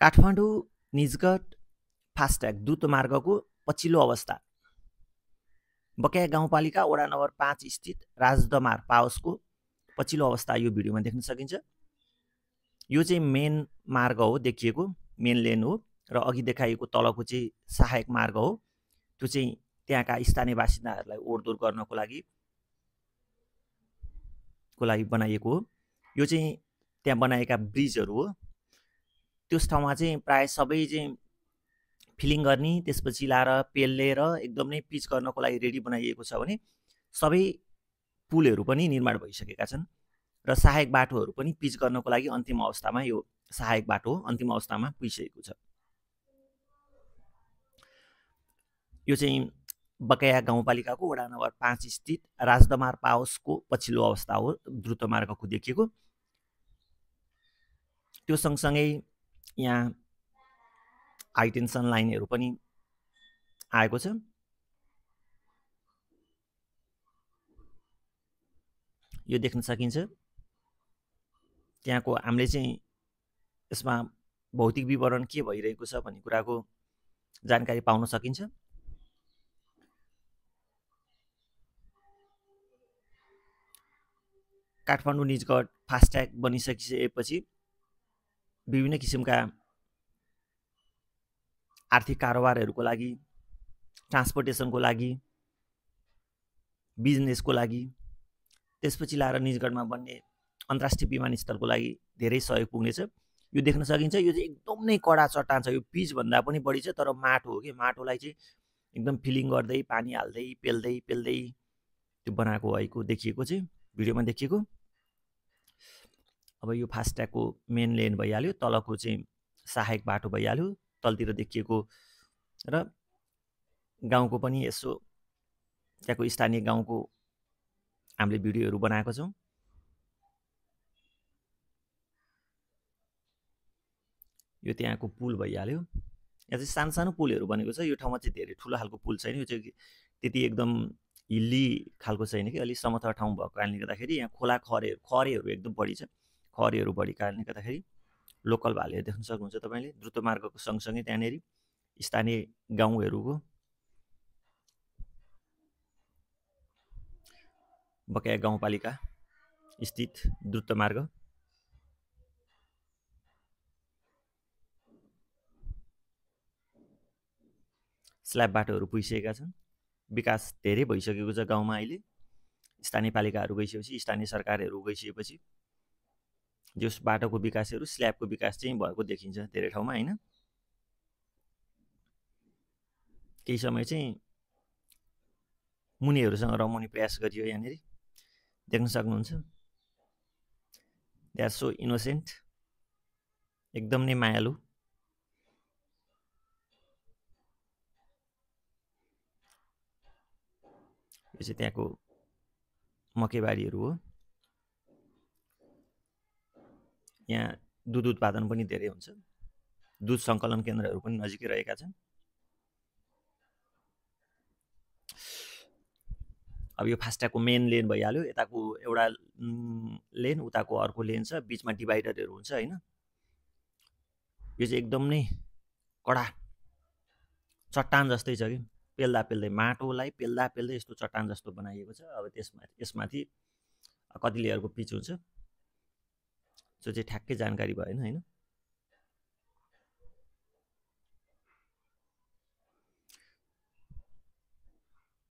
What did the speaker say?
काठमाडौँ निजगढ फास्ट्याग द्रुत मार्गको पछिल्लो अवस्था। बकाया गाउँपालिका वडा नम्बर 5 स्थित राजदमार पावसको पछिल्लो अवस्था यो भिडियोमा देख्न सकिन्छ। यो चाहिँ मेन मार्ग हो, देखिएको मेन लेन हो र अघि देखाइएको तलको चाहिँ सहायक मार्ग हो। त्यो चाहिँ त्यहाँका स्थानीय बासिन्दाहरूलाई ओरदोर गर्नको लागि बनाइएको हो। यो चाहिँ त्यहाँ बनाएका ब्रिजहरू हो। त्यस ठाउँमा चाहिँ प्राय सबै चाहिँ फिलिङ गर्ने, त्यसपछि लाएर पेलेर एकदमै पिच गर्नको लागि रेडी बनाइएको छ भने सबै पुलहरू पनि निर्माण भइसकेका छन् र सहायक बाटोहरू पनि पिच गर्नको लागि अन्तिम अवस्थामा यो सहायक बाटो अन्तिम अवस्थामा पुगिसकेको छ। यो चाहिँ बकाया गाउँपालिकाको वडा नम्बर 5 स्थित राजदमार पावसको पछिल्लो अवस्था हो, द्रुत मार्गको देखिएको। त्यो सँगसँगै यहाँ हाइटेन्सन लाइनहरू पनि आएको छ। यो देख्न सकिन्छ। त्यहाँको हामीले चाहिँ यसमा भौतिक विवरण के भइरहेको छ भन्ने कुराको जानकारी पाउन सकिन्छ। काठमाडौँ निजगढ फास्ट्याग बनिसकिसकेपछि विभिन्न किसिमका आर्थिक कारोबारहरूको लागि, ट्रान्सपोर्टेसनको लागि, बिजनेसको लागि, त्यसपछि लाएर निजगढमा बन्ने अन्तर्राष्ट्रिय विमानस्थलको लागि धेरै सहयोग पुग्नेछ। यो देख्न सकिन्छ। यो चाहिँ एकदम नै कडा चट्टान छ। यो पिच भन्दा पनि बढी छ, तर माटो हो कि माटोलाई चाहिँ एकदम फिलिङ गर्दै पानी हाल्दै पेल्दै त्यो बनाएको भएको देखिएको चाहिँ भिडियोमा देखिएको। अब यो फास्ट्यागको मेन लेन भइहाल्यो, तलको चाहिँ सहायक बाटो भइहाल्यो, तलतिर देखिएको र गाउँको पनि यसो त्यहाँको स्थानीय गाउँको हामीले भिडियोहरू बनाएको छौँ। यो त्यहाँको पुल भइहाल्यो। यहाँ चाहिँ सानो सानो पुलहरू बनेको छ। यो ठाउँमा चाहिँ धेरै ठुलो खालको पुल छैन। यो चाहिँ त्यति एकदम हिल्ली खालको छैन कि, अलि समतल ठाउँ भएको कारणले गर्दाखेरि यहाँ खोला खरेहरू एकदम बढी छ। खरेहरू बढी कारणले गर्दाखेरि लोकल भालेहरू देख्न सक्नुहुन्छ तपाईँले। द्रुत मार्गको सँगसँगै त्यहाँनिर स्थानीय गाउँहरूको बकाया गाउँपालिका स्थित द्रुत मार्ग। स्ल्याब बाटोहरू पुगिसकेका छन्। विकास धेरै भइसकेको छ गाउँमा। अहिले स्थानीय पालिकाहरू गइसकेपछि, स्थानीय सरकारहरू गइसकेपछि जस बाटोको विकासहरू, स्ल्याबको विकास चाहिँ भएको देखिन्छ धेरै ठाउँमा हैन। केही समय चाहिँ मुनिहरूसँग रमाउने प्रयास गरियो। यहाँनिर देख्न सक्नुहुन्छ। दे आर सो इनोसेन्ट, एकदम नै मायालु। यो चाहिँ त्यहाँको मकैबारीहरू हो। यहाँ दुध उत्पादन पनि धेरै हुन्छ। दुध सङ्कलन केन्द्रहरू पनि नजिकै रहेका छन्। अब यो फास्ट्यागको मेन लेन भइहाल्यो। यताको एउटा लेन, उताको अर्को लेन छ, बिचमा डिभाइडरहरू हुन्छ हैन। यो चाहिँ एकदम नै कडा चट्टान जस्तै छ कि, पेल्दा पेल्दै माटोलाई पेल्दा पेल्दै यस्तो चट्टान जस्तो बनाइएको छ। अब यसमाथि कति लेयरको पिच हुन्छ जो चाहिँ ठ्याक्कै जानकारी भएन हैन।